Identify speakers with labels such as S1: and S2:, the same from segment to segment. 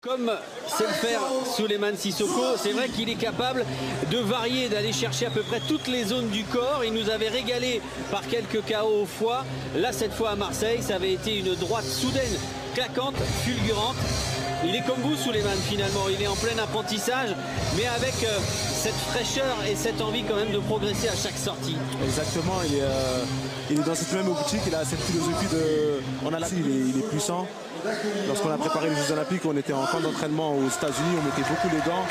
S1: Comme sait le faire Souleymane Sissoko, c'est vrai qu'il est capable de varier, d'aller chercher à peu près toutes les zones du corps. Il nous avait régalé par quelques KO au foie. Là, cette fois à Marseille, ça avait été une droite soudaine, claquante, fulgurante. Il est comme vous, Souleymane, finalement. Il est en plein apprentissage, mais avec cette fraîcheur et cette envie quand même de progresser à chaque sortie.
S2: Exactement, il est dans cette même optique, il a cette philosophie de... il est puissant. Lorsqu'on a préparé les Jeux Olympiques, on était en camp d'entraînement aux États-Unis, on mettait beaucoup les gants.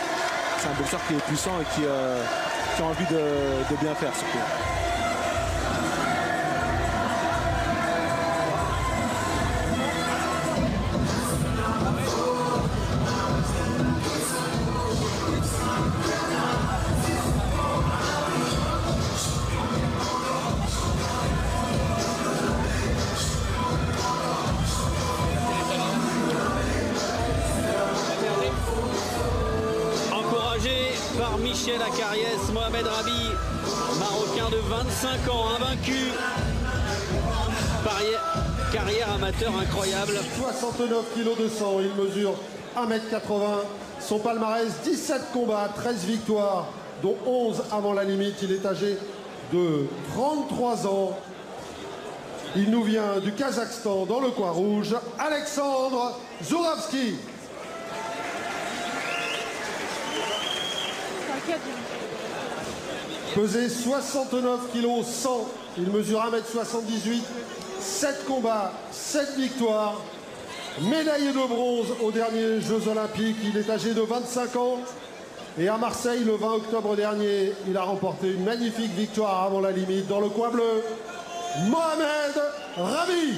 S2: C'est un boxeur qui est puissant et qui a envie de bien faire surtout.
S1: Par Michel Akariès, Mohamed Rabi, marocain de 25 ans, invaincu. Carrière amateur incroyable.
S3: 69 kg de sang, il mesure 1m80. Son palmarès, 17 combats, 13 victoires, dont 11 avant la limite. Il est âgé de 33 ans. Il nous vient du Kazakhstan, dans le coin rouge, Alexandre Zouravski. Pesé 69 kg 100, il mesure 1m78, 7 combats, 7 victoires, médaillé de bronze aux derniers Jeux Olympiques, il est âgé de 25 ans et à Marseille le 20 octobre dernier, il a remporté une magnifique victoire avant la limite dans le coin bleu, Mohamed Rabi.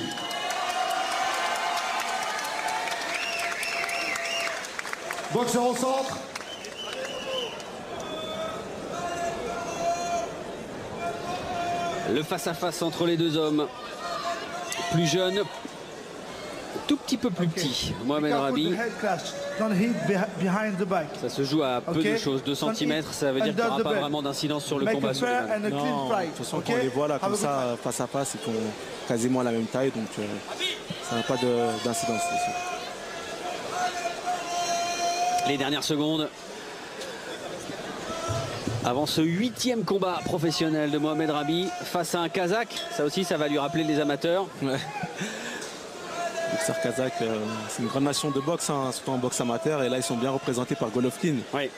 S3: Boxeur au centre.
S1: Le face-à-face entre les deux hommes. Plus jeune, tout petit peu plus petit. Mohamed Rabi. Ça se joue à peu de choses. 2 cm, ça veut dire qu'il n'y aura pas vraiment d'incidence sur le combat.
S2: Non, de toute façon, quand on les voit là comme ça, face à face, ils font quasiment la même taille. Donc ça n'a pas d'incidence.
S1: Les dernières secondes. Avant ce 8e combat professionnel de Mohamed Rabi face à un Kazakh, ça aussi ça va lui rappeler les amateurs.
S2: Ouais. Le boxeur kazakh, c'est une grande nation de boxe, hein, surtout en boxe amateur, et là ils sont bien représentés par Golovkin.
S1: Oui.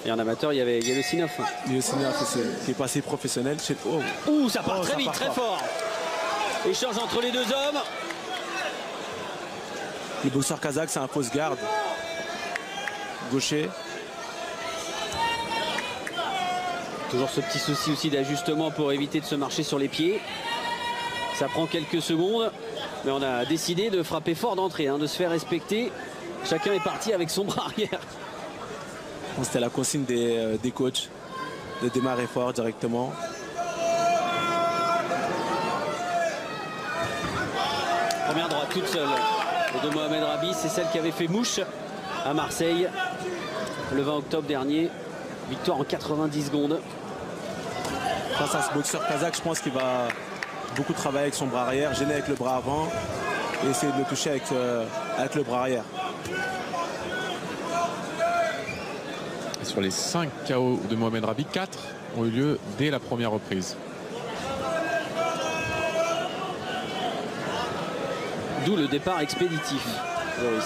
S1: Et en amateur, il y a le Sinov.
S2: Il y a le Sinov qui est passé professionnel.
S1: Ouh, ça part très vite, très fort. Échange entre les deux hommes.
S2: Le boxeur kazakh, c'est un fausse garde. Gaucher.
S1: Toujours ce petit souci aussi d'ajustement pour éviter de se marcher sur les pieds. Ça prend quelques secondes, mais on a décidé de frapper fort d'entrée, de se faire respecter. Chacun est parti avec son bras arrière.
S2: C'était la consigne des coachs de démarrer fort directement.
S1: Première droite toute seule de Mohamed Rabi, c'est celle qui avait fait mouche à Marseille le 20 octobre dernier. Victoire en 90 secondes.
S2: Face à ce boxeur kazakh, je pense qu'il va beaucoup travailler avec son bras arrière, gêner avec le bras avant et essayer de le toucher avec le bras arrière.
S4: Et sur les 5 KO de Mohamed Rabi, 4 ont eu lieu dès la première reprise.
S1: D'où le départ expéditif, Loris.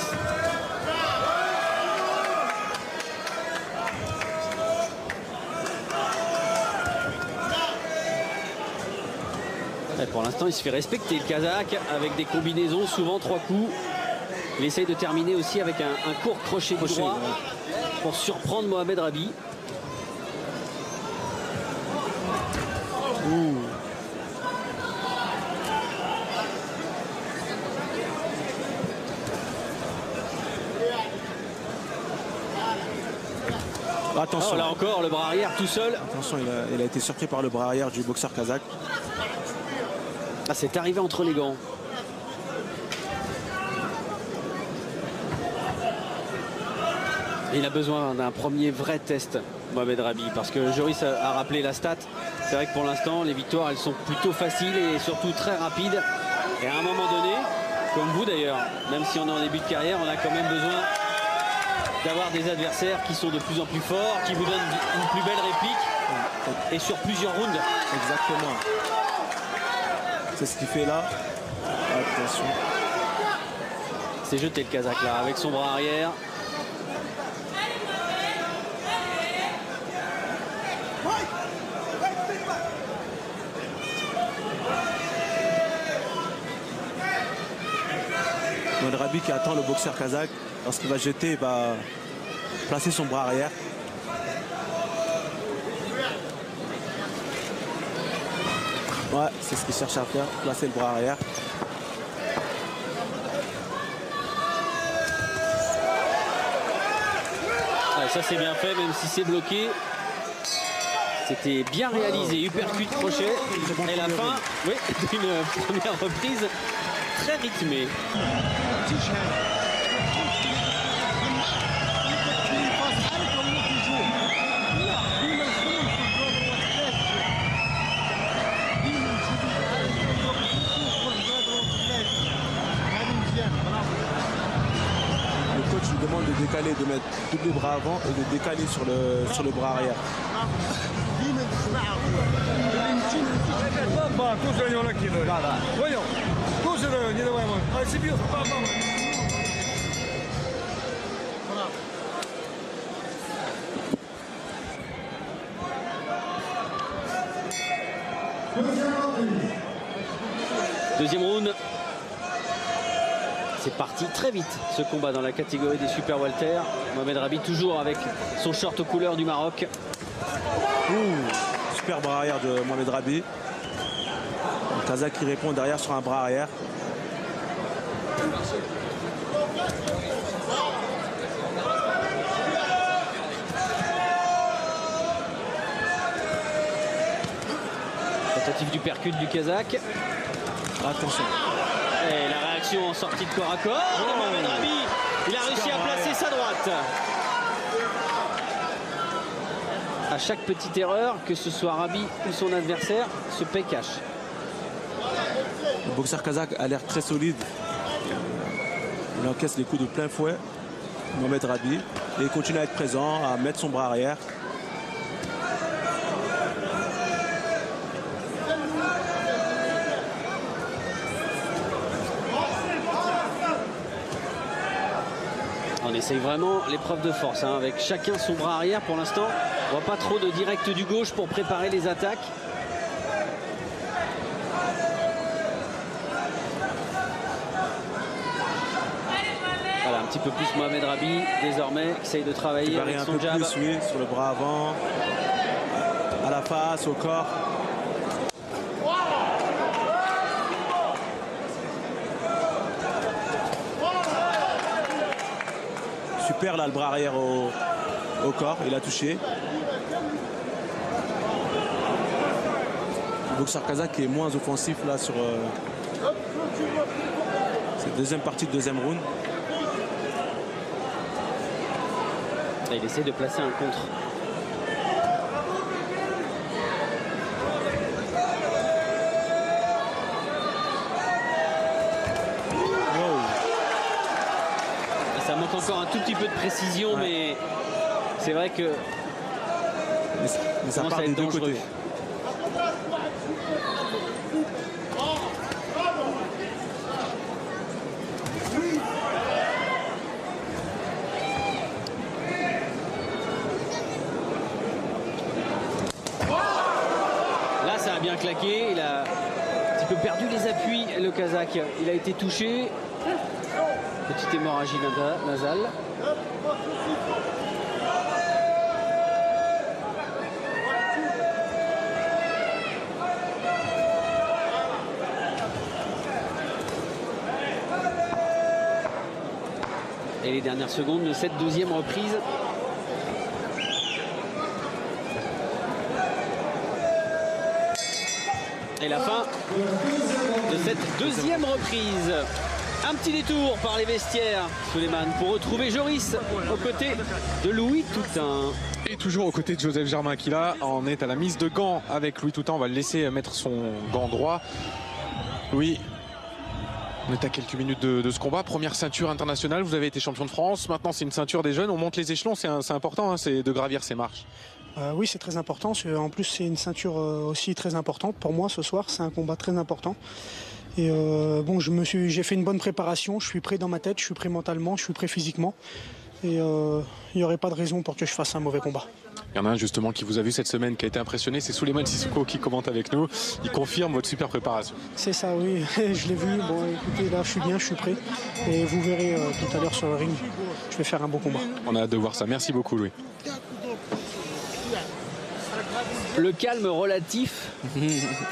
S1: Et pour l'instant, il se fait respecter le Kazakh avec des combinaisons, souvent 3 coups. Il essaye de terminer aussi avec un court crochet droit pour surprendre Mohamed Rabi. Ouh.
S2: Attention.
S1: Oh, là encore, le bras arrière tout seul.
S2: Attention, il a été surpris par le bras arrière du boxeur kazakh.
S1: Ah, c'est arrivé entre les gants. Il a besoin d'un premier vrai test, Mohamed Rabi, parce que Joris a rappelé la stat. C'est vrai que pour l'instant, les victoires, elles sont plutôt faciles et surtout très rapides. Et à un moment donné, comme vous d'ailleurs, même si on est en début de carrière, on a quand même besoin d'avoir des adversaires qui sont de plus en plus forts, qui vous donnent une plus belle réplique et sur plusieurs rounds.
S2: Exactement. C'est ce qu'il fait là. Attention.
S1: C'est jeté le Kazakh là avec son bras arrière.
S2: Mohamed qui attend le boxeur kazakh. Lorsqu'il va jeter, il va placer son bras arrière. Ouais, c'est ce qu'il cherche à faire, placer le bras arrière.
S1: Ouais, ça c'est bien fait, même si c'est bloqué. C'était bien réalisé, uppercut crochet. Et la fin, oui, d'une première reprise très rythmée.
S2: Le coach lui demande de décaler, de mettre tous les bras avant et de décaler sur le bras arrière.
S1: Deuxième round. C'est parti très vite ce combat dans la catégorie des super welter. Mohamed Rabi toujours avec son short aux couleurs du Maroc.
S2: Super bras arrière de Mohamed Rabi. Le Kazakh qui répond derrière sur un bras arrière.
S1: Tentative du percute du Kazakh.
S2: Attention.
S1: Et la réaction en sortie de corps à corps de Mohamed Rabi. Il a réussi à placer sa droite. À chaque petite erreur, que ce soit Rabi ou son adversaire, se paye cash.
S2: Le boxeur kazakh a l'air très solide. Il encaisse les coups de plein fouet, Mohamed Rabi. Et il continue à être présent, à mettre son bras arrière.
S1: On essaye vraiment l'épreuve de force, hein, avec chacun son bras arrière pour l'instant. On voit pas trop de direct du gauche pour préparer les attaques. Voilà, un petit peu plus Mohamed Rabi désormais, qui essaye de travailler avec son jab.
S2: Plus, oui, sur le bras avant, à la face, au corps. Super là, le bras arrière au corps, il a touché. Le boxeur kazakh qui est moins offensif là sur cette deuxième partie de deuxième round.
S1: Et il essaie de placer un contre. Ça manque encore un tout petit peu de précision, ouais. Mais c'est vrai que
S2: mais ça part des deux côtés.
S1: Là, ça a bien claqué. Il a un petit peu perdu les appuis, le Kazakh. Il a été touché. Petite hémorragie nasale. Et les dernières secondes de cette deuxième reprise. Et la fin de cette deuxième reprise. Un petit détour par les vestiaires, Souleymane, pour retrouver Joris aux côtés de Louis Toutain.
S4: Et toujours aux côtés de Joseph Germain qui là en est à la mise de gants avec Louis Toutain. On va le laisser mettre son gant droit. Louis, On est à quelques minutes de ce combat. Première ceinture internationale, vous avez été champion de France. Maintenant, c'est une ceinture des jeunes. On monte les échelons, c'est important, hein, c'est de gravir ces marches.
S5: Oui, c'est très important. En plus, c'est une ceinture aussi très importante. Pour moi, ce soir, c'est un combat très important. Et bon, j'ai fait une bonne préparation. Je suis prêt dans ma tête, je suis prêt mentalement, je suis prêt physiquement. Et il n'y aurait pas de raison pour que je fasse un mauvais combat.
S4: Il y en a un justement qui vous a vu cette semaine, qui a été impressionné, c'est Souleymane Cissokho qui commente avec nous. Il confirme votre super préparation.
S5: C'est ça, oui, je l'ai vu. Bon, écoutez, là, je suis bien, je suis prêt. Et vous verrez tout à l'heure sur le ring, je vais faire un beau combat.
S4: On a hâte de voir ça. Merci beaucoup, Louis.
S1: Le calme relatif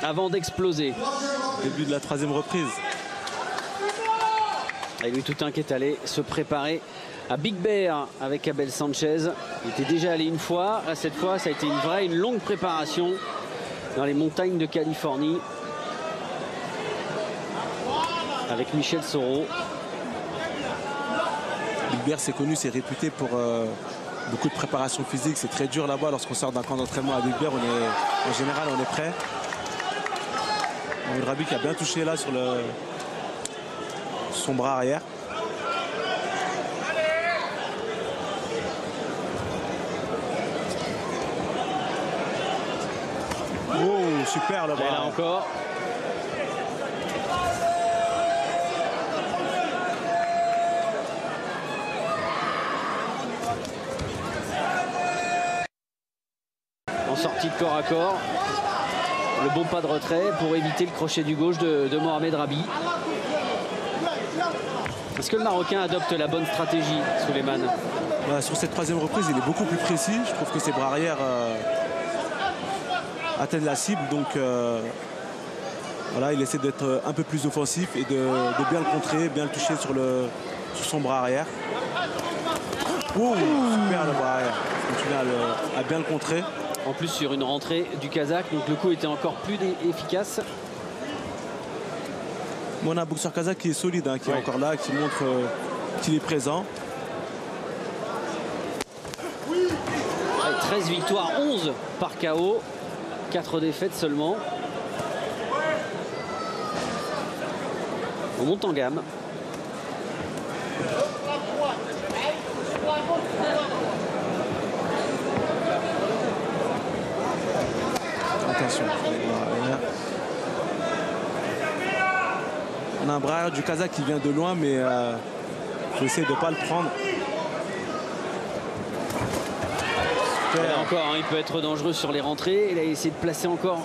S1: avant d'exploser.
S2: Début de la 3e reprise.
S1: Et Louis Toutain qui est allé se préparer à Big Bear avec Abel Sanchez. Il était déjà allé une fois. Là, cette fois, ça a été une longue préparation dans les montagnes de Californie avec Michel Soro.
S2: Big Bear, c'est connu, c'est réputé pour beaucoup de préparation physique. C'est très dur là-bas. Lorsqu'on sort d'un camp d'entraînement à Big Bear, en général, on est prêt. Mohamed Rabi qui a bien touché là sur son bras arrière. Oh, super le bras.
S1: Et là encore. En sortie de corps à corps. Le bon pas de retrait pour éviter le crochet du gauche de Mohamed Rabi. Est-ce que le Marocain adopte la bonne stratégie, Souleymane?
S2: Sur cette 3e reprise, il est beaucoup plus précis. Je trouve que ses bras arrière atteignent la cible. Donc voilà, il essaie d'être un peu plus offensif et de bien le contrer, bien le toucher sur son bras arrière. Oh, super le bras arrière. Il continue à bien le contrer.
S1: En plus sur une rentrée du Kazakh, donc le coup était encore plus efficace.
S2: On a un boxeur kazakh qui est solide, hein, qui est encore là, qui montre qu'il est présent.
S1: 13 victoires, 11 par KO, 4 défaites seulement. On monte en gamme.
S2: Attention. On a un bras arrière du Kazakh qui vient de loin, mais il faut essayer de ne pas le prendre.
S1: Là encore, hein, il peut être dangereux sur les rentrées. Il a essayé de placer encore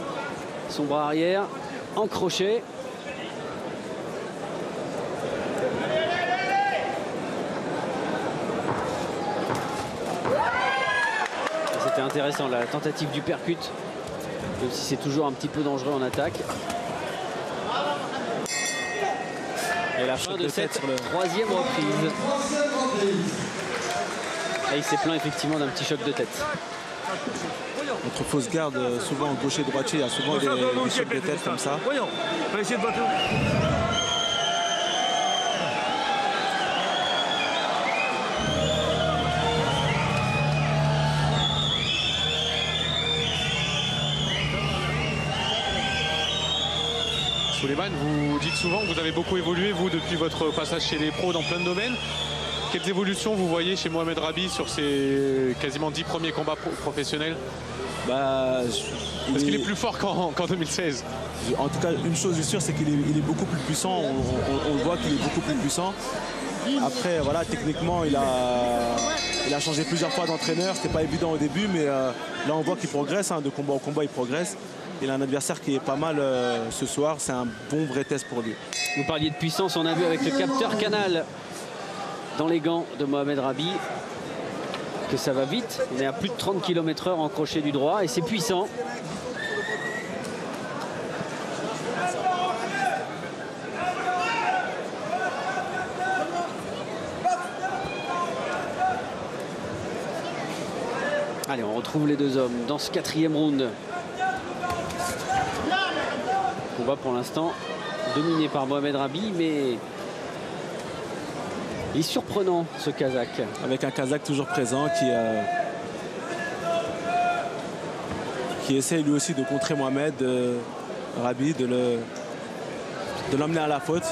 S1: son bras arrière en crochet. C'était intéressant la tentative du percut, même si c'est toujours un petit peu dangereux en attaque. Et la fin de cette 3e reprise. Et il s'est plaint effectivement d'un petit choc de tête.
S2: Entre fausse garde, souvent gaucher-droitier, il y a souvent des chocs de tête comme ça.
S4: Souleymane, vous dites souvent que vous avez beaucoup évolué, vous, depuis votre passage chez les pros dans plein de domaines. Quelles évolutions vous voyez chez Mohamed Rabi sur ses quasiment 10 premiers combats professionnels? Est-ce qu'il est plus fort qu'en 2016?
S2: En tout cas, une chose est sûre, c'est qu'il est beaucoup plus puissant. On le voit qu'il est beaucoup plus puissant. Après, voilà, techniquement, il a changé plusieurs fois d'entraîneur. C'était pas évident au début, mais là, on voit qu'il progresse. Hein, de combat en combat, il progresse. Il a un adversaire qui est pas mal ce soir. C'est un bon vrai test pour lui.
S1: Vous parliez de puissance, on a vu avec le capteur Canal dans les gants de Mohamed Rabi que ça va vite. On est à plus de 30 km/h en crochet du droit et c'est puissant. Allez, on retrouve les deux hommes dans ce 4e round. Combat pour l'instant dominé par Mohamed Rabi, mais il est surprenant ce Kazakh.
S2: Avec un Kazakh toujours présent qui essaie lui aussi de contrer Mohamed Rabi, de l'emmener à la faute.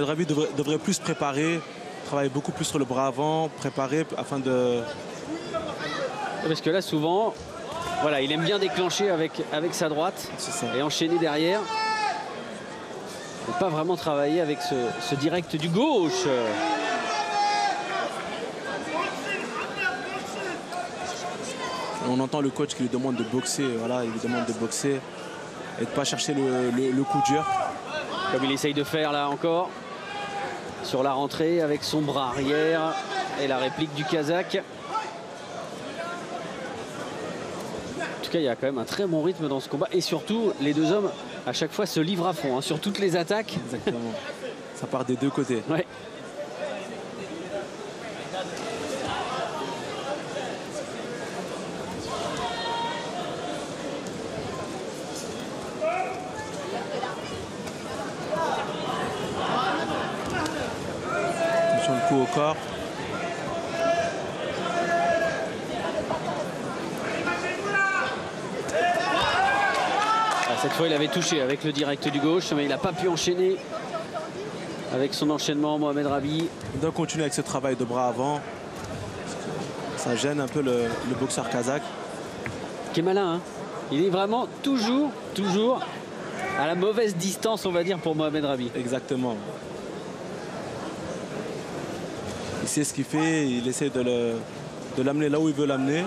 S2: Mohamed Rabi devrait plus se préparer, travailler beaucoup plus sur le bras avant, préparer afin de...
S1: Parce que là, souvent, voilà, il aime bien déclencher avec sa droite et enchaîner derrière. Et pas vraiment travailler avec ce direct du gauche.
S2: On entend le coach qui lui demande de boxer, voilà, il lui demande de boxer et de ne pas chercher le coup dur.
S1: Comme il essaye de faire là encore, sur la rentrée avec son bras arrière et la réplique du Kazakh. En tout cas, il y a quand même un très bon rythme dans ce combat. Et surtout, les deux hommes, à chaque fois, se livrent à fond, hein, sur toutes les attaques.
S2: Exactement. Ça part des deux côtés.
S1: Ouais.
S2: Attention le coup au corps.
S1: Cette fois, il avait touché avec le direct du gauche, mais il n'a pas pu enchaîner avec son enchaînement, Mohamed Rabi.
S2: Il doit continuer avec ce travail de bras avant. Ça gêne un peu le boxeur kazakh.
S1: Qui est malin, hein. Il est vraiment toujours à la mauvaise distance, on va dire, pour Mohamed Rabi.
S2: Exactement. Il sait ce qu'il fait, il essaie de l'amener là où il veut l'amener.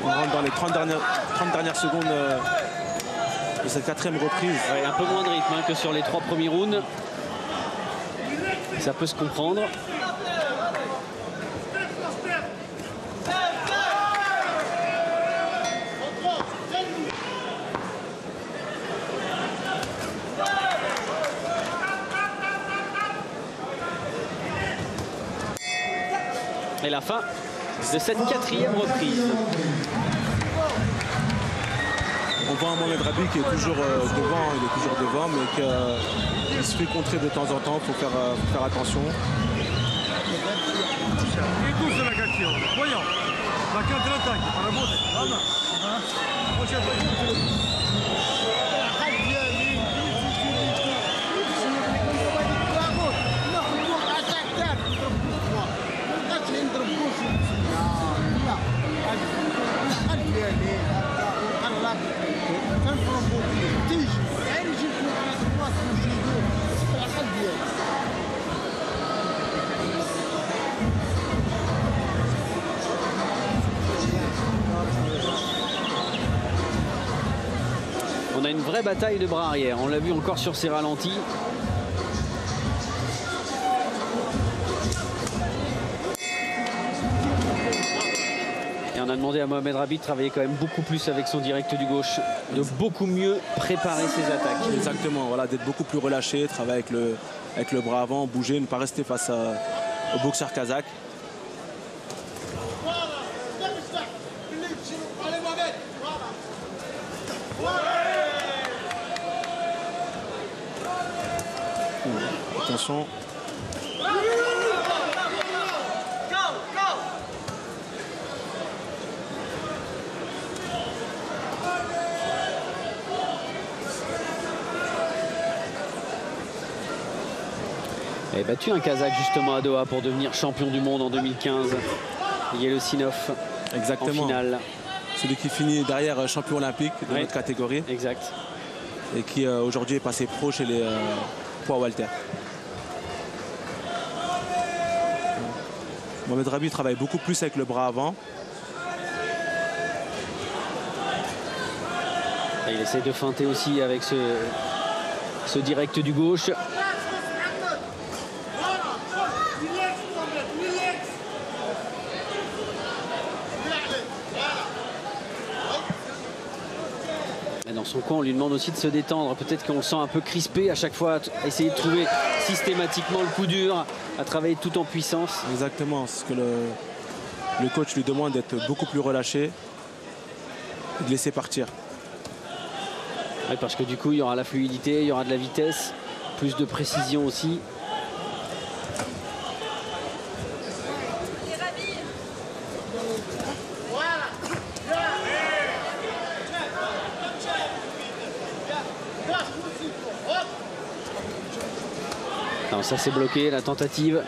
S2: On rentre dans les 30 dernières secondes de cette 4e reprise.
S1: Ouais, un peu moins de rythme hein, que sur les 3 premiers rounds. Ça peut se comprendre. Et la fin de cette 4e reprise.
S2: On voit un Mohamed Rabi qui est toujours devant, il est toujours devant, mais qui se fait contrer de temps en temps, il faut faire attention.
S1: On a une vraie bataille de bras arrière. On l'a vu encore sur ces ralentis. Et on a demandé à Mohamed Rabi de travailler quand même beaucoup plus avec son direct du gauche, de beaucoup mieux préparer ses attaques.
S2: Exactement, voilà, d'être beaucoup plus relâché, travailler avec le bras avant, bouger, ne pas rester face au boxeur kazakh. Attention.
S1: Il a battu un Kazakh justement à Doha pour devenir champion du monde en 2015. Yelosinov.
S2: Exactement.
S1: En finale.
S2: Celui qui finit derrière champion olympique de notre catégorie.
S1: Exact.
S2: Et qui aujourd'hui est passé pro chez les poids welter. Mohamed Rabi travaille beaucoup plus avec le bras avant.
S1: Et il essaie de feinter aussi avec ce direct du gauche. Et dans son coin, on lui demande aussi de se détendre. Peut-être qu'on le sent un peu crispé à chaque fois, à essayer de trouver systématiquement le coup dur, à travailler tout en puissance.
S2: Exactement, c'est ce que le coach lui demande, d'être beaucoup plus relâché et de laisser partir.
S1: Ouais, parce que du coup, il y aura la fluidité, il y aura de la vitesse, plus de précision aussi. Non, ça c'est bloqué, la tentative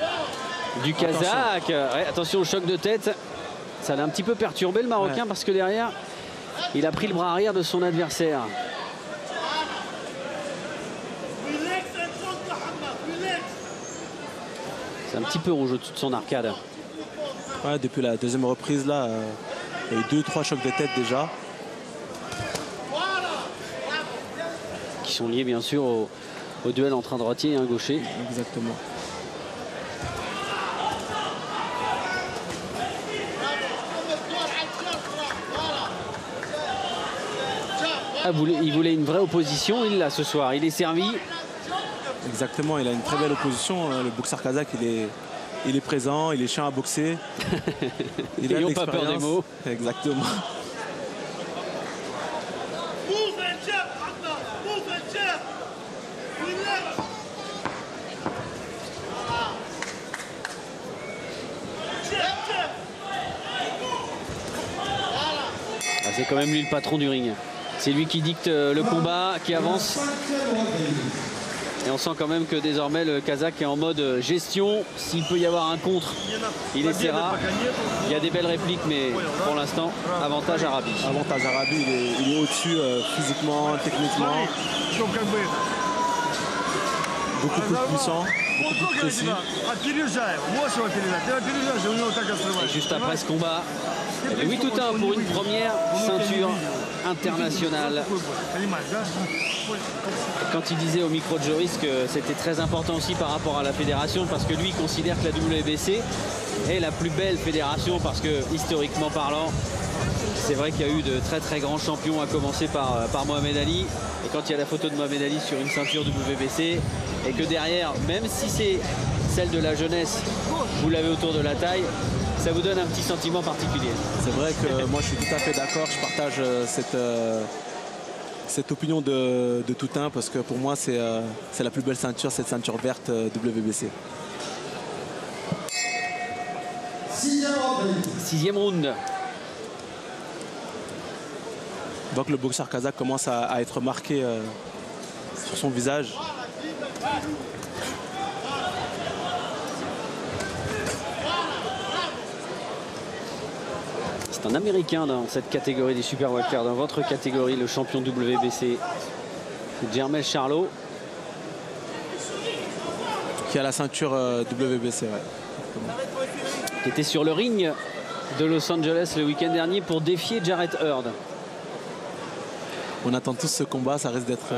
S1: du Kazakh. Ouais, attention au choc de tête. Ça l'a un petit peu perturbé le Marocain parce que derrière, il a pris le bras arrière de son adversaire. C'est un petit peu rouge au-dessus de son arcade.
S2: Ouais, depuis la deuxième reprise, là, il y a eu 2-3 chocs de tête déjà.
S1: Qui sont liés bien sûr au duel entre un droitier et un gaucher.
S2: Exactement.
S1: Ah, il voulait une vraie opposition, il l'a ce soir. Il est servi.
S2: Exactement, il a une très belle opposition. Le boxeur kazakh, il est présent, il est chiant à boxer.
S1: Ils n'ont pas peur des mots.
S2: Exactement.
S1: C'est quand même lui le patron du ring. C'est lui qui dicte le combat, qui avance. Et on sent quand même que désormais le Kazakh est en mode gestion. S'il peut y avoir un contre, il essaiera. Il y a des belles répliques, mais pour l'instant, avantage Arabi.
S2: Avantage Arabi, il est au-dessus physiquement, techniquement. Beaucoup plus puissant, beaucoup plus précis.
S1: Et juste après ce combat, Louis Toutain pour une première ceinture internationale. Quand il disait au micro de Joris que c'était très important aussi par rapport à la fédération, parce que lui il considère que la WBC est la plus belle fédération, parce que historiquement parlant, c'est vrai qu'il y a eu de très très grands champions, à commencer par Mohamed Ali. Et quand il y a la photo de Mohamed Ali sur une ceinture WBC, et que derrière, même si c'est celle de la jeunesse, vous l'avez autour de la taille, ça vous donne un petit sentiment particulier.
S2: C'est vrai que moi je suis tout à fait d'accord, je partage cette opinion de Toutain, parce que pour moi c'est la plus belle ceinture, cette ceinture verte WBC.
S1: Sixième round.
S2: On voit que le boxeur kazakh commence à être marqué sur son visage.
S1: C'est un Américain dans cette catégorie des super welter, dans votre catégorie, le champion WBC, Jermel Charlo.
S2: Qui a la ceinture WBC, ouais.
S1: Qui était sur le ring de Los Angeles le week-end dernier pour défier Jarrett Hurd.
S2: On attend tous ce combat, ça risque d'être...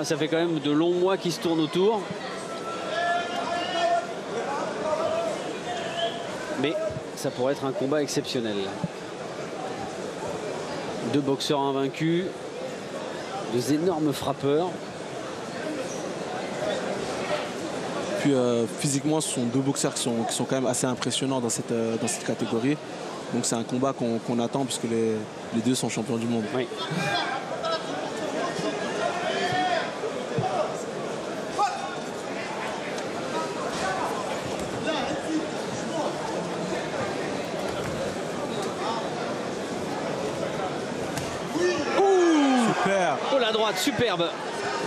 S1: Ça fait quand même de longs mois qu'il se tourne autour. Mais ça pourrait être un combat exceptionnel. Deux boxeurs invaincus, deux énormes frappeurs.
S2: Puis physiquement, ce sont deux boxeurs qui sont quand même assez impressionnants dans cette catégorie. Donc c'est un combat qu'on attend, puisque les deux sont champions du monde.
S1: Oui. Oh, la droite superbe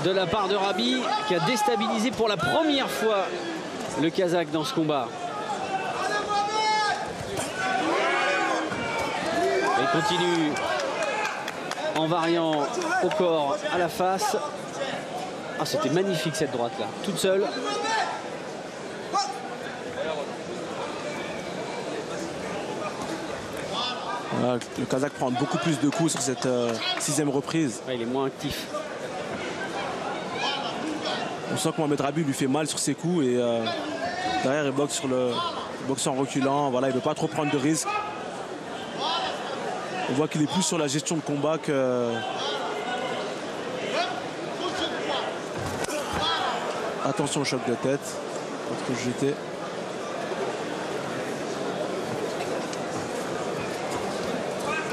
S1: de la part de Rabi, qui a déstabilisé pour la première fois le Kazakh dans ce combat. Il continue en variant au corps, à la face. Ah, c'était magnifique cette droite là, toute seule.
S2: Le Kazakh prend beaucoup plus de coups sur cette sixième reprise.
S1: Ouais, il est moins actif.
S2: On sent que Mohamed Rabi lui fait mal sur ses coups, et derrière il boxe en reculant. Voilà, il ne veut pas trop prendre de risques. On voit qu'il est plus sur la gestion de combat que... Attention au choc de tête. Contre jeté.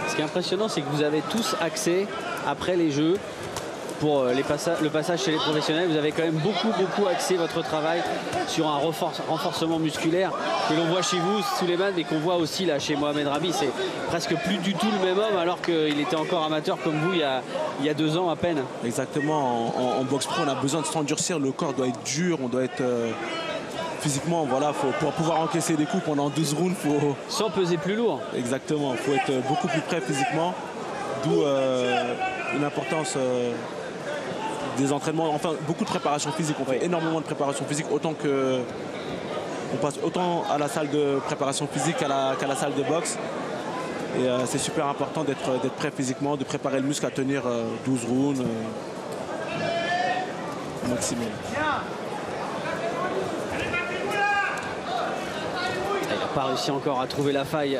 S1: Ce qui est impressionnant, c'est que vous avez tous accès, après les jeux, pour le passage chez les professionnels. Vous avez quand même beaucoup axé votre travail sur un renforcement musculaire que l'on voit chez vous, Souleymane, et qu'on voit aussi là chez Mohamed Rabi. C'est presque plus du tout le même homme alors qu'il était encore amateur comme vous il y a 2 ans à peine.
S2: Exactement, en boxe pro, on a besoin de s'endurcir, le corps doit être dur, on doit être... physiquement, voilà, pour pouvoir encaisser des coups pendant 12 rounds,
S1: sans peser plus lourd.
S2: Exactement, il faut être beaucoup plus prêt physiquement, d'où une importance des entraînements, enfin beaucoup de préparation physique. On fait énormément de préparation physique, on passe autant à la salle de préparation physique qu'à la salle de boxe. Et c'est super important d'être prêt physiquement, de préparer le muscle à tenir 12 rounds au maximum.
S1: Il n'a pas réussi encore à trouver la faille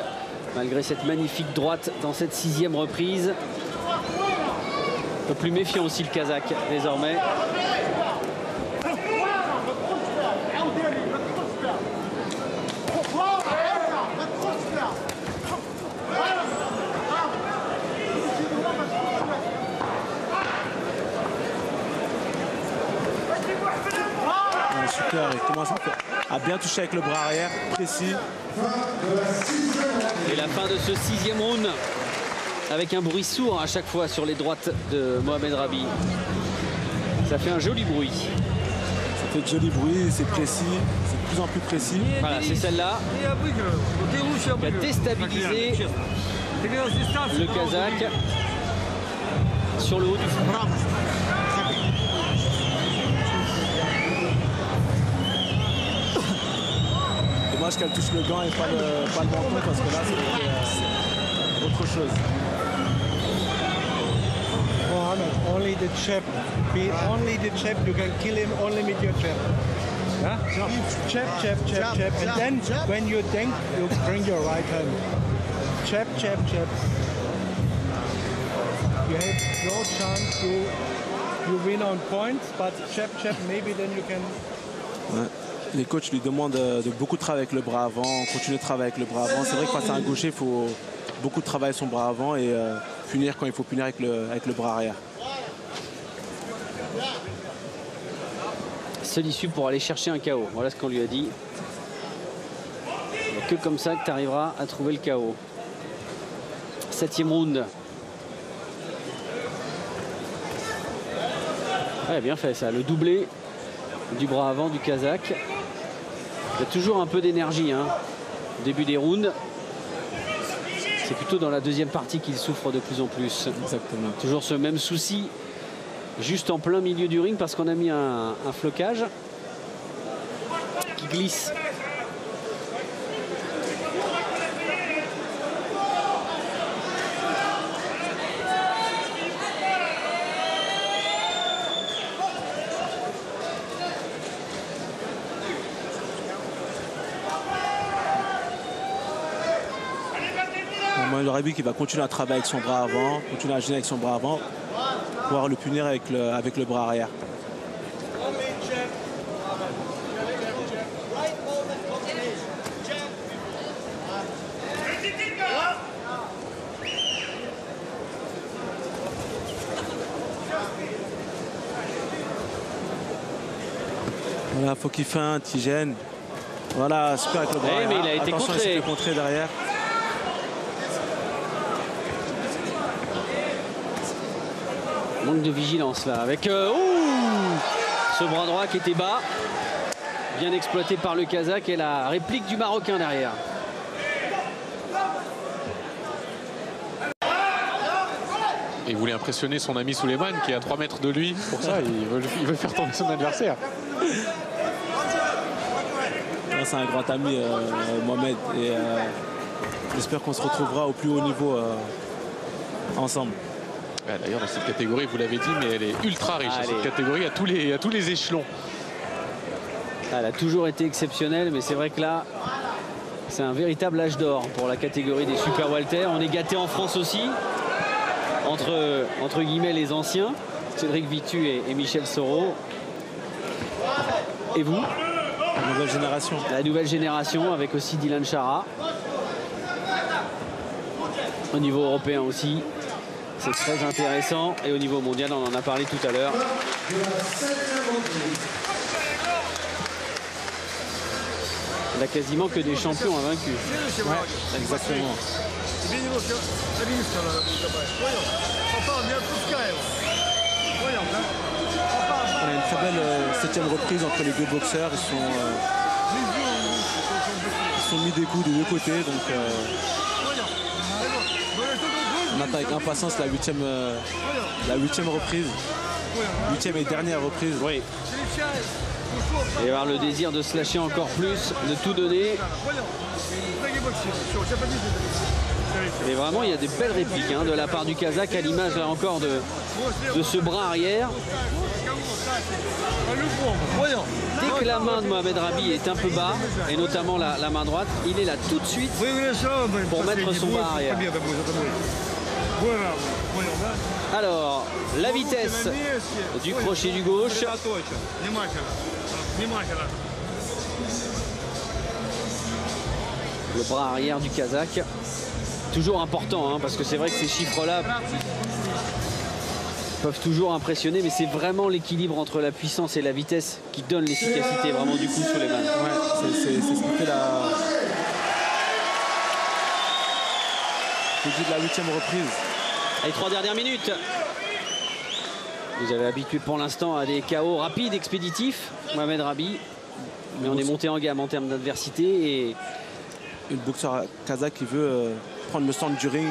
S1: malgré cette magnifique droite dans cette 6e reprise. Un peu plus méfiant aussi le Kazakh désormais.
S2: Super, il commence à bien toucher avec le bras arrière, précis.
S1: Et la fin de ce 6e round avec un bruit sourd à chaque fois sur les droites de Mohamed Rabi. Ça fait un joli bruit.
S2: Ça fait de joli bruit, c'est précis, c'est de plus en plus précis.
S1: Voilà, c'est celle-là qui a déstabilisé le Kazakh sur le haut du front.
S2: Dommage qu'elle touche le gant et pas le menton, parce que là c'est autre chose.
S6: Mohamed, only the jab. Only the jab. You can kill him only with your jab. Yeah? Jab, jab, jab, jab. And then when you think, you bring your right hand. Jab, jab, jab. You have no chance you win on points, but jab, jab, maybe then you can...
S2: Ouais. Les coachs lui demandent de beaucoup travailler avec le bras avant, continuer de travailler avec le bras avant. C'est vrai que face à un gaucher, il faut beaucoup travailler son bras avant et punir quand il faut punir avec le bras arrière.
S1: Seule issue pour aller chercher un KO. Voilà ce qu'on lui a dit. Il n'y a que comme ça que tu arriveras à trouver le KO. 7e round. Ouais, bien fait ça, le doublé du bras avant du Kazakh. Il y a toujours un peu d'énergie au début des rounds. C'est plutôt dans la 2e partie qu'il souffre de plus en plus.
S2: Exactement.
S1: Toujours ce même souci, juste en plein milieu du ring, parce qu'on a mis un flocage qui glisse.
S2: Mohamed Rabi qui va continuer à travailler avec son bras avant, continuer à gêner avec son bras avant, pouvoir le punir avec le bras arrière. Voilà, faut qu'il feinte, il gêne. Voilà, super avec le bras arrière.
S1: Mais il a été
S2: attention,
S1: contré.
S2: il s'est fait contrer derrière.
S1: Manque de vigilance là avec ce bras droit qui était bas, bien exploité par le Kazakh, et la réplique du Marocain derrière.
S4: Il voulait impressionner son ami Souleymane qui est à 3 mètres de lui. Pour ça, il veut faire tomber son adversaire.
S2: C'est un grand ami, Mohamed, et j'espère qu'on se retrouvera au plus haut niveau ensemble.
S4: D'ailleurs, dans cette catégorie, vous l'avez dit, mais elle est ultra riche. Cette catégorie à tous les échelons.
S1: Elle a toujours été exceptionnelle, mais c'est vrai que là, c'est un véritable âge d'or pour la catégorie des super welter. On est gâtés en France aussi, entre guillemets les anciens, Cédric Vitu et Michel Soro. Et vous?
S2: La nouvelle génération.
S1: La nouvelle génération, avec aussi Dylan Chara. Au niveau européen aussi. C'est très intéressant. Et au niveau mondial, on en a parlé tout à l'heure. Il a quasiment que des champions invaincus.
S2: Ouais, exactement. On a une très belle 7e reprise entre les deux boxeurs. Ils sont mis des coups des deux côtés. Donc on attend avec impatience la 8e reprise. 8e et dernière reprise.
S1: Oui. Et avoir le désir de se lâcher encore plus, de tout donner. Et vraiment, il y a des belles répliques hein, de la part du Kazakh, à l'image là encore de ce bras arrière. Dès que la main de Mohamed Rabi est un peu bas, et notamment la main droite, il est là tout de suite pour mettre son bras arrière. Alors, la vitesse du crochet du gauche. Le bras arrière du Kazakh. Toujours important, hein, parce que c'est vrai que ces chiffres-là peuvent toujours impressionner, mais c'est vraiment l'équilibre entre la puissance et la vitesse qui donne l'efficacité vraiment du coup sous les mains.
S2: Ouais, c'est ce qui fait la 8e reprise.
S1: Les 3 dernières minutes. Vous avez habitué pour l'instant à des KO rapides, expéditifs, Mohamed Rabi. Mais on est monté en gamme en termes d'adversité. Et
S2: le boxeur kazakh qui veut prendre le centre du ring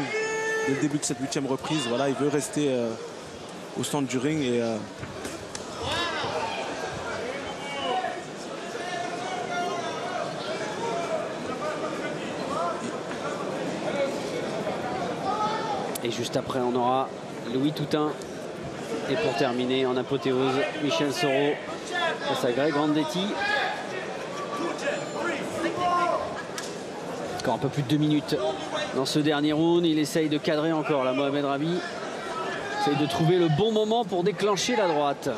S2: dès le début de cette 8e reprise. Voilà, il veut rester au centre du ring.
S1: Et juste après, on aura Louis Toutain. Et pour terminer, en apothéose, Michel Soro face à Greg Grandetti. Encore un peu plus de 2 minutes dans ce dernier round. Il essaye de cadrer encore là, Mohamed Rabi. Essaye de trouver le bon moment pour déclencher la droite.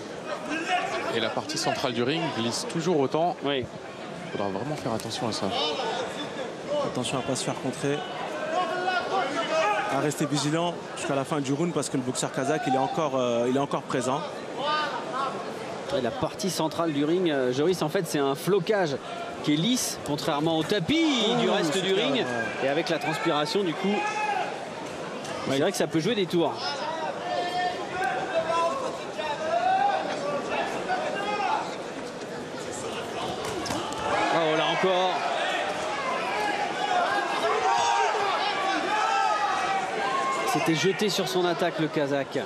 S4: Et la partie centrale du ring glisse toujours autant.
S1: Oui.
S4: Il faudra vraiment faire attention à ça.
S2: Attention à ne pas se faire contrer. À rester vigilant jusqu'à la fin du round parce que le boxeur kazakh il est encore présent.
S1: Et la partie centrale du ring, Joris, en fait c'est un flocage qui est lisse, contrairement au tapis du reste du ring.
S2: Ouais.
S1: Et avec la transpiration du coup, c'est vrai que ça peut jouer des tours. Oh là encore. C'était jeté sur son attaque le Kazakh.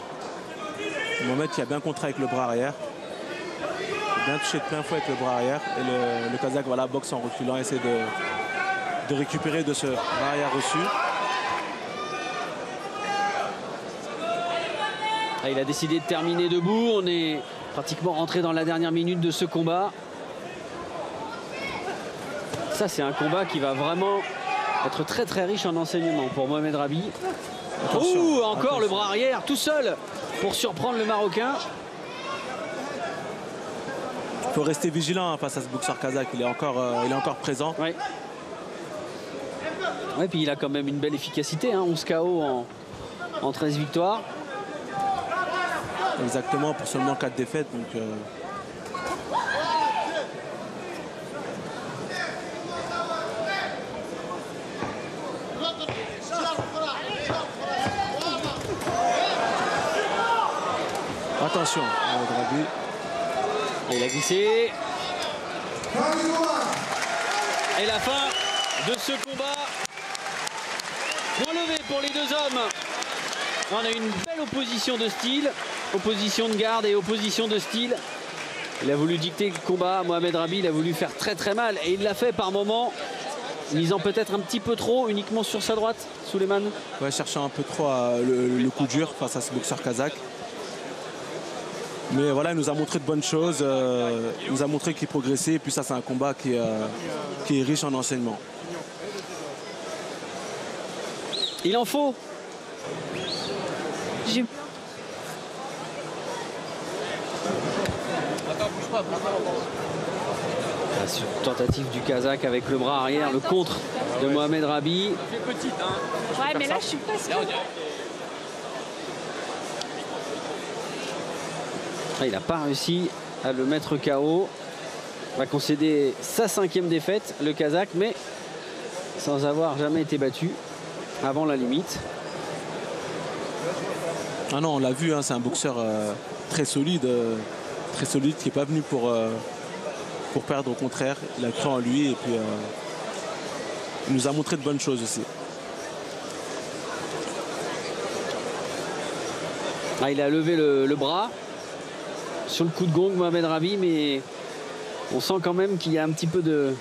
S2: Mohamed qui a bien contré avec le bras arrière. Bien touché de plein fouet avec le bras arrière. Et le Kazakh voilà, boxe en reculant, essaie de récupérer de ce bras arrière reçu.
S1: Ah, il a décidé de terminer debout. On est pratiquement rentré dans la dernière minute de ce combat. Ça, c'est un combat qui va vraiment être très très riche en enseignements pour Mohamed Rabi. Ouh, encore attention. Le bras arrière tout seul pour surprendre le Marocain.
S2: Il faut rester vigilant face à ce boxeur kazakh. Il est encore présent.
S1: Oui. Ouais, puis il a quand même une belle efficacité. Hein, 11 KO en 13 victoires.
S2: Exactement, pour seulement 4 défaites. Donc, attention, Rabi.
S1: Il a glissé. Et la fin de ce combat. Point levé pour les deux hommes. On a une belle opposition de style. Opposition de garde et opposition de style. Il a voulu dicter le combat. Mohamed Rabi, il a voulu faire très très mal. Et il l'a fait par moments. Misant peut-être un petit peu trop uniquement sur sa droite, Souleymane.
S2: Ouais, cherchant un peu trop le coup dur face à ce boxeur kazakh. Mais voilà, il nous a montré de bonnes choses, il nous a montré qu'il progressait, et puis ça c'est un combat qui est riche en enseignements.
S1: Il en faut. La tentative du Kazakh avec le bras arrière, le contre de Mohamed Rabi.
S7: Ouais, mais là je suis pas sûre.
S1: Il n'a pas réussi à le mettre KO. Il va concéder sa 5e défaite, le Kazakh, mais sans avoir jamais été battu avant la limite.
S2: Ah non, on l'a vu, hein, c'est un boxeur très solide qui n'est pas venu pour perdre, au contraire. Il a cru en lui et puis il nous a montré de bonnes choses aussi.
S1: Ah, il a levé le bras sur le coup de gong, Mohamed Rabi, mais on sent quand même qu'il y a un petit peu de...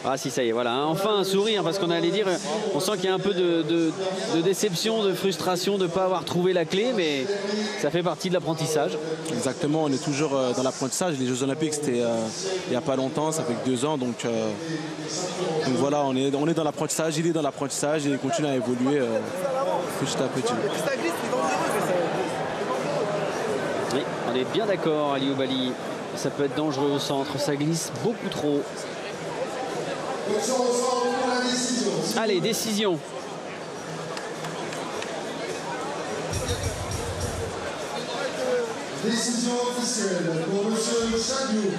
S1: Ah si, ça y est, voilà. Hein. Enfin un sourire, parce qu'on allait dire, on sent qu'il y a un peu de déception, de frustration de ne pas avoir trouvé la clé, mais ça fait partie de l'apprentissage.
S2: Exactement, on est toujours dans l'apprentissage. Les Jeux Olympiques, c'était il n'y a pas longtemps, ça fait que 2 ans. Donc voilà, on est dans l'apprentissage, il est dans l'apprentissage et il continue à évoluer petit à petit.
S1: Oui, on est bien d'accord, Aliou Bali. Ça peut être dangereux au centre, ça glisse beaucoup trop. Allez, décision.
S3: Décision officielle pour M. Chagnou,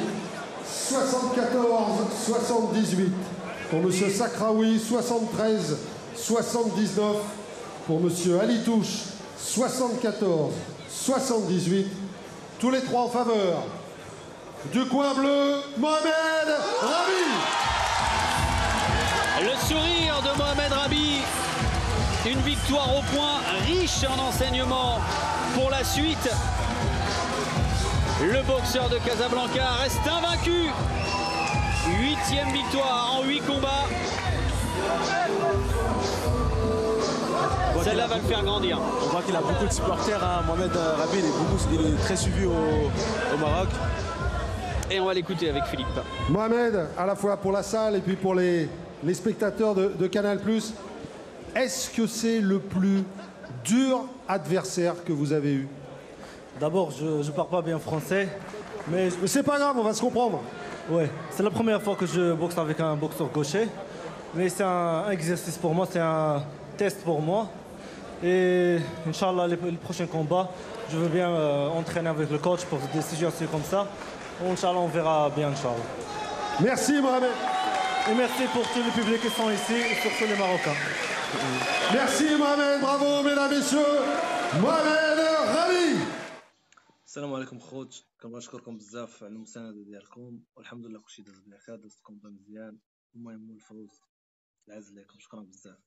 S3: 74-78. Pour M. Sakraoui, 73-79. Pour M. Alitouche, 74-78. Tous les trois en faveur du coin bleu, Mohamed Rabi.
S1: Le sourire de Mohamed Rabi. Une victoire au point, riche en enseignements pour la suite. Le boxeur de Casablanca reste invaincu. 8e victoire en 8 combats. Celle-là va le faire grandir.
S2: On voit qu'il a beaucoup de supporters. Hein. Mohamed Rabi, il est très suivi au Maroc.
S1: Et on va l'écouter avec Philippe.
S3: Mohamed, à la fois pour la salle et puis pour les spectateurs de Canal+, est-ce que c'est le plus dur adversaire que vous avez eu?
S7: D'abord, je ne parle pas bien français, mais
S3: c'est pas grave, on va se comprendre.
S7: Ouais, c'est la première fois que je boxe avec un boxeur gaucher, mais c'est un exercice pour moi, c'est un test pour moi. Et Inch'Allah, les prochains combats, je veux bien entraîner avec le coach pour des situations comme ça. Inch'Allah, on verra bien, Inch'Allah.
S3: Merci, Mohamed.
S7: Et merci pour tous les publics qui sont ici, et surtout les Marocains.
S3: Merci, Mohamed. Bravo, mesdames et messieurs. Mohamed Rabi.
S8: السلام عليكم خوت، كنشكركم بزاف على المساندة ديالكم والحمد لله كلشي داز بخير، دازت كومبا مزيان، المهم هو الفوز. العز ليكم، شكرا بزاف.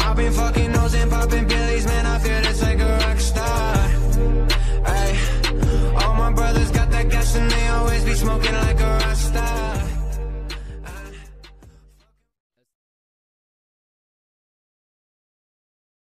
S8: I've been fucking nose and popping pillies, man, I feel this like a rock star. Ay, all my brothers got that gas and they always be smoking like